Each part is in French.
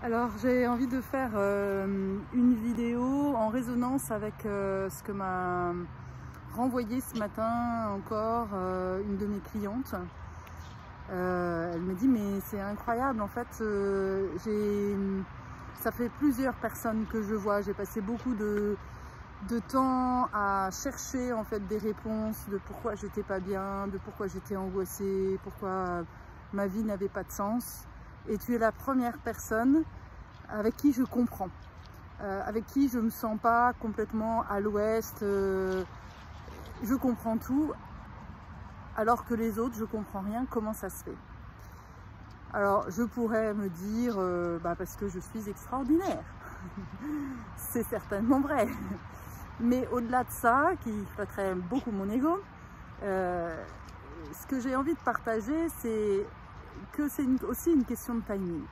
Alors j'ai envie de faire une vidéo en résonance avec ce que m'a renvoyé ce matin encore une de mes clientes. Elle me dit mais c'est incroyable en fait, ça fait plusieurs personnes que je vois, j'ai passé beaucoup de temps à chercher en fait des réponses de pourquoi j'étais pas bien, de pourquoi j'étais angoissée, pourquoi ma vie n'avait pas de sens. Et tu es la première personne avec qui je comprends, avec qui je me sens pas complètement à l'ouest, je comprends tout, alors que les autres je comprends rien. Comment ça se fait? Alors je pourrais me dire parce que je suis extraordinaire. C'est certainement vrai, mais au-delà de ça, qui flatterait beaucoup mon ego, ce que j'ai envie de partager, c'est que c'est aussi une question de timing,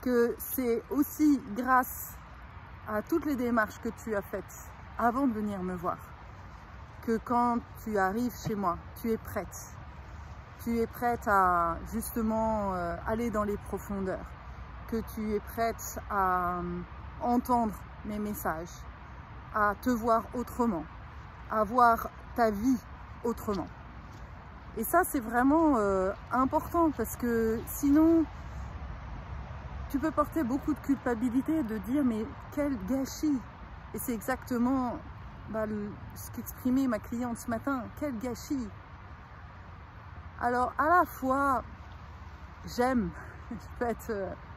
que c'est aussi grâce à toutes les démarches que tu as faites avant de venir me voir, que quand tu arrives chez moi, tu es prête à justement aller dans les profondeurs, que tu es prête à entendre mes messages, à te voir autrement, à voir ta vie autrement. Et ça, c'est vraiment important, parce que sinon, tu peux porter beaucoup de culpabilité, de dire mais quel gâchis. Et c'est exactement ce qu'exprimait ma cliente ce matin, quel gâchis. Alors à la fois, j'aime, je peux être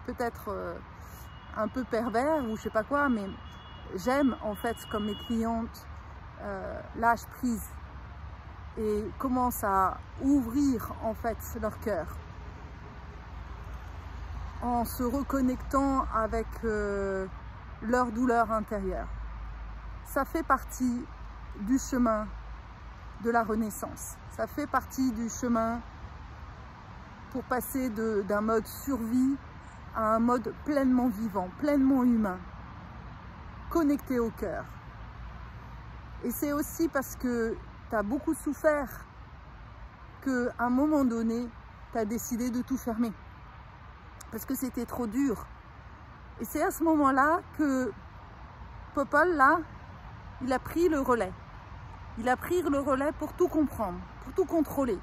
peut-être un peu pervers ou je sais pas quoi, mais j'aime en fait comme mes clientes lâchent prise et commencent à ouvrir en fait leur cœur en se reconnectant avec leur douleur intérieure. Ça fait partie du chemin de la renaissance. Ça fait partie du chemin pour passer d'un mode survie à un mode pleinement vivant, pleinement humain, connecté au cœur. Et c'est aussi parce que tu as beaucoup souffert qu'à un moment donné, tu as décidé de tout fermer. Parce que c'était trop dur. Et c'est à ce moment-là que Popol, là, il a pris le relais. Il a pris le relais pour tout comprendre, pour tout contrôler.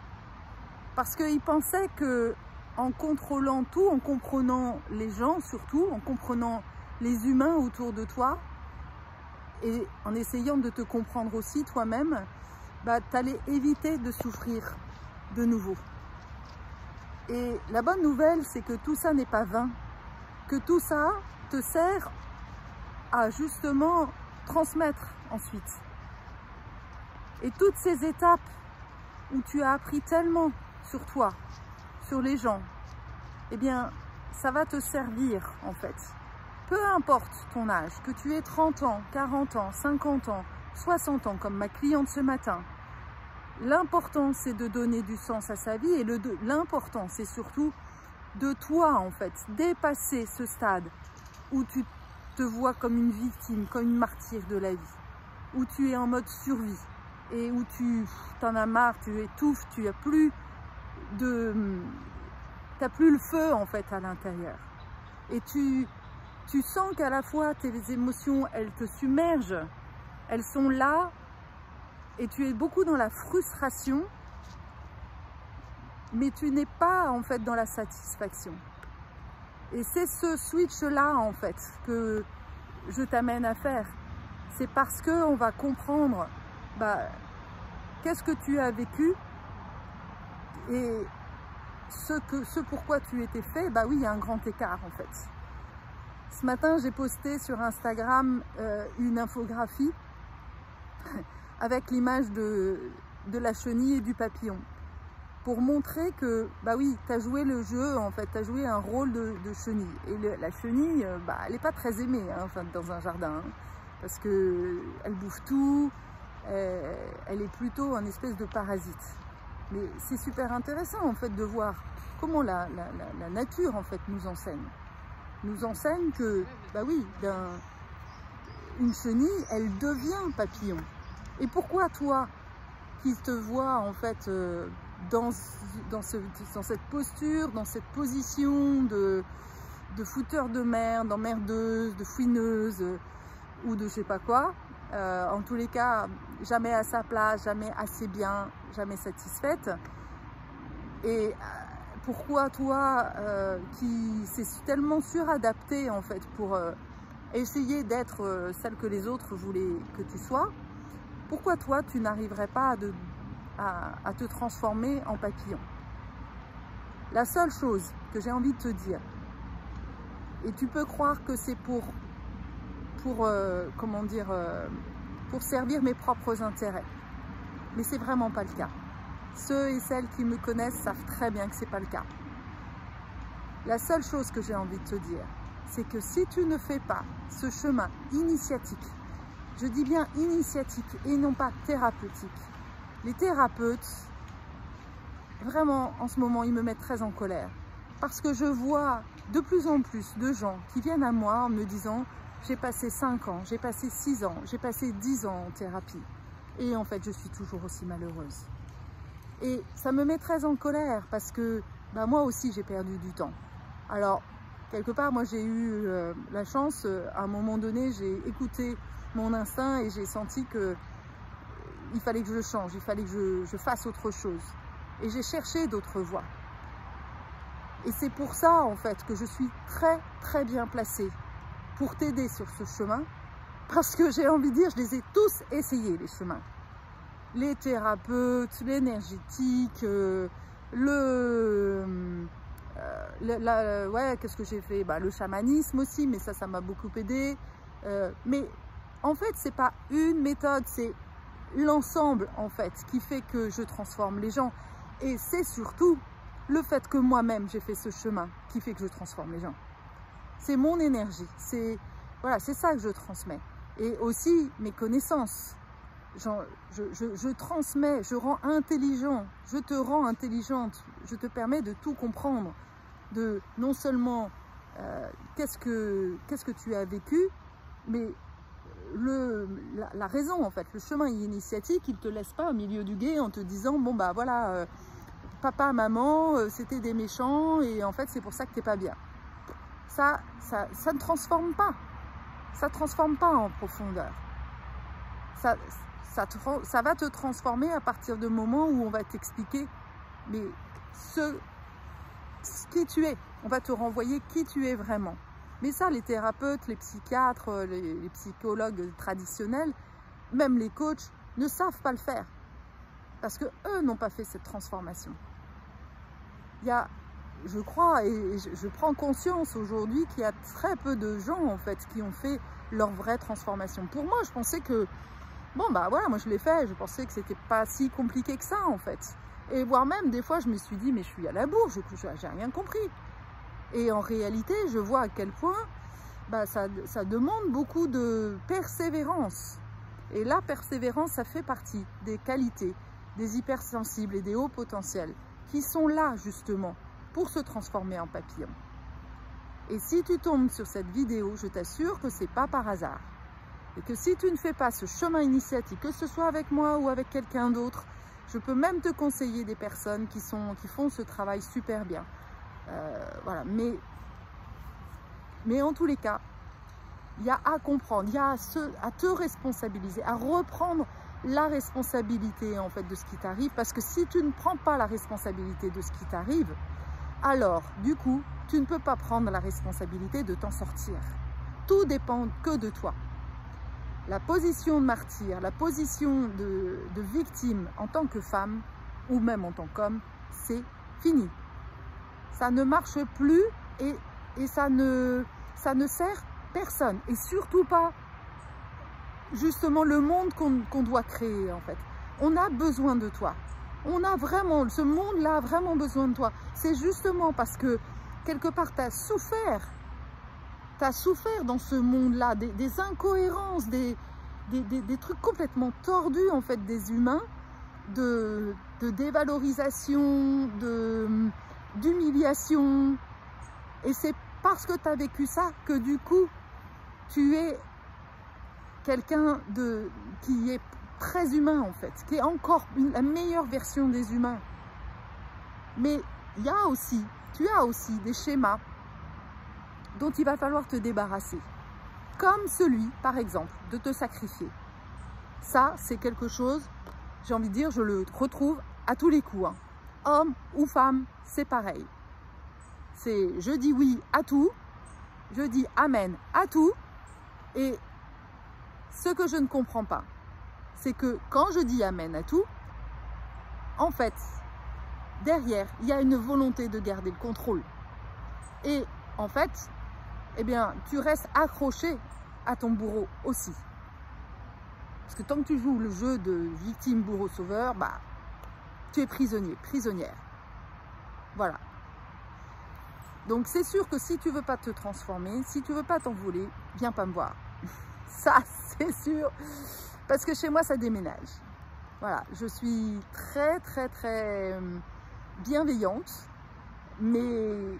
Parce qu'il pensait que en contrôlant tout, en comprenant les gens surtout, en comprenant les humains autour de toi, et en essayant de te comprendre aussi toi-même, tu allais éviter de souffrir de nouveau. Et la bonne nouvelle, c'est que tout ça n'est pas vain, que tout ça te sert à justement transmettre ensuite. Et toutes ces étapes où tu as appris tellement sur toi, sur les gens, eh bien, ça va te servir en fait. Peu importe ton âge, que tu aies 30 ans, 40 ans, 50 ans, 60 ans, comme ma cliente ce matin, l'important, c'est de donner du sens à sa vie, et l'important, c'est surtout de toi, en fait, dépasser ce stade où tu te vois comme une victime, comme une martyre de la vie, où tu es en mode survie et où tu t'en as marre, tu étouffes, tu n'as plus t'as plus le feu, en fait, à l'intérieur. Et tu sens qu'à la fois, tes émotions, elles te submergent, elles sont là, et tu es beaucoup dans la frustration, mais tu n'es pas en fait dans la satisfaction. Et c'est ce switch-là en fait que je t'amène à faire. C'est parce qu'on va comprendre qu'est-ce que tu as vécu et ce pourquoi tu étais fait. Oui, il y a un grand écart en fait. Ce matin, j'ai posté sur Instagram une infographie avec l'image de la chenille et du papillon, pour montrer que, oui, tu as joué le jeu, en fait, tu as joué un rôle de chenille. Et la chenille, elle n'est pas très aimée dans un jardin, parce qu'elle bouffe tout, elle est plutôt un espèce de parasite. Mais c'est super intéressant, en fait, de voir comment la nature, en fait, nous enseigne. Nous enseigne que, oui, une chenille, elle devient papillon. Et pourquoi toi, qui te vois en fait dans cette posture, dans cette position fouteurs de merde, d'emmerdeuses, de fouineuses ou de je sais pas quoi. En tous les cas, jamais à sa place, jamais assez bien, jamais satisfaite. Et pourquoi toi, qui s'est tellement suradapté en fait pour essayer d'être celle que les autres voulaient que tu sois, pourquoi toi tu n'arriverais pas à te transformer en papillon? La seule chose que j'ai envie de te dire, et tu peux croire que c'est pour comment dire, pour servir mes propres intérêts, mais c'est vraiment pas le cas. Ceux et celles qui me connaissent savent très bien que c'est pas le cas. La seule chose que j'ai envie de te dire, c'est que si tu ne fais pas ce chemin initiatique, je dis bien initiatique et non pas thérapeutique, les thérapeutes, vraiment en ce moment, ils me mettent très en colère. Parce que je vois de plus en plus de gens qui viennent à moi en me disant « j'ai passé 5 ans, j'ai passé 6 ans, j'ai passé 10 ans en thérapie et en fait je suis toujours aussi malheureuse ». Et ça me met très en colère parce que bah, moi aussi j'ai perdu du temps. Alors quelque part moi j'ai eu la chance, à un moment donné j'ai écouté mon instinct et j'ai senti que il fallait que je change, il fallait que je fasse autre chose. Et j'ai cherché d'autres voies. Et c'est pour ça, en fait, que je suis très bien placée pour t'aider sur ce chemin. Parce que j'ai envie de dire, je les ai tous essayés, les chemins. Les thérapeutes, l'énergétique, ouais, qu'est-ce que j'ai fait? Bah, le chamanisme aussi, mais ça m'a beaucoup aidé. Mais en fait, c'est pas une méthode, c'est l'ensemble, en fait, qui fait que je transforme les gens. Et c'est surtout le fait que moi-même, j'ai fait ce chemin qui fait que je transforme les gens. C'est mon énergie, c'est voilà, c'est ça que je transmets. Et aussi mes connaissances. Je transmets, je rends intelligent, je te rends intelligente, je te permets de tout comprendre, de non seulement qu'est-ce que tu as vécu, mais la raison en fait, le chemin initiatique, il ne te laisse pas au milieu du gué en te disant bon bah voilà, papa, maman, c'était des méchants et en fait c'est pour ça que tu n'es pas bien. Ça ne transforme pas, ça ne transforme pas en profondeur. Ça va te transformer à partir du moment où on va t'expliquer mais qui tu es. On va te renvoyer qui tu es vraiment. Mais ça, les thérapeutes, les psychiatres, les psychologues traditionnels, même les coachs, ne savent pas le faire. Parce qu'eux n'ont pas fait cette transformation. Il y a, je crois, et je prends conscience aujourd'hui qu'il y a très peu de gens, en fait, qui ont fait leur vraie transformation. Pour moi, je pensais que, bon, bah voilà, moi je l'ai fait, je pensais que c'était pas si compliqué que ça, en fait. Et voire même, des fois, je me suis dit, mais je suis à la bourre, j'ai rien compris. Et en réalité, je vois à quel point bah, ça demande beaucoup de persévérance. Et la persévérance, ça fait partie des qualités des hypersensibles et des hauts potentiels qui sont là justement pour se transformer en papillon. Et si tu tombes sur cette vidéo, je t'assure que c'est pas par hasard. Et que si tu ne fais pas ce chemin initiatique, que ce soit avec moi ou avec quelqu'un d'autre, je peux même te conseiller des personnes qui font ce travail super bien. Voilà, mais en tous les cas, il y a à comprendre, il y a à te responsabiliser, à reprendre la responsabilité en fait de ce qui t'arrive, parce que si tu ne prends pas la responsabilité de ce qui t'arrive, alors du coup, tu ne peux pas prendre la responsabilité de t'en sortir. Tout dépend que de toi. La position de martyr, la position de victime en tant que femme, ou même en tant qu'homme, c'est fini. Ça ne marche plus et ça ne sert personne. Et surtout pas justement le monde qu'on doit créer en fait. On a besoin de toi. On a vraiment, ce monde-là a vraiment besoin de toi. C'est justement parce que quelque part tu as souffert. Tu as souffert dans ce monde-là, des incohérences, des trucs complètement tordus en fait des humains, de dévalorisation, d'humiliation. Et c'est parce que tu as vécu ça que du coup, tu es quelqu'un qui est très humain en fait, qui est encore la meilleure version des humains. Mais il y a aussi, tu as aussi des schémas dont il va falloir te débarrasser. Comme celui, par exemple, de te sacrifier. Ça, c'est quelque chose, j'ai envie de dire, je le retrouve à tous les coups. Hein. Homme ou femme, c'est pareil. C'est je dis oui à tout, je dis amen à tout. Et ce que je ne comprends pas, c'est que quand je dis amen à tout, en fait, derrière, il y a une volonté de garder le contrôle. Et en fait, eh bien, tu restes accroché à ton bourreau aussi. Parce que tant que tu joues le jeu de victime, bourreau, sauveur, bah, tu es prisonnier, prisonnière. Voilà. Donc c'est sûr que si tu veux pas te transformer, si tu veux pas t'envoler, viens pas me voir. Ça, c'est sûr. Parce que chez moi, ça déménage. Voilà, je suis très, très, très bienveillante, mais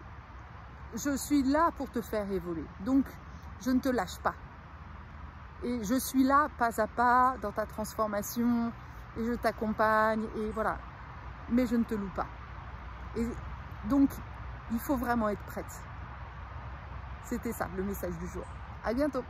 je suis là pour te faire évoluer. Donc, je ne te lâche pas. Et je suis là, pas à pas, dans ta transformation, et je t'accompagne, et voilà. Mais je ne te loue pas. Et donc, il faut vraiment être prête. C'était ça, le message du jour. À bientôt.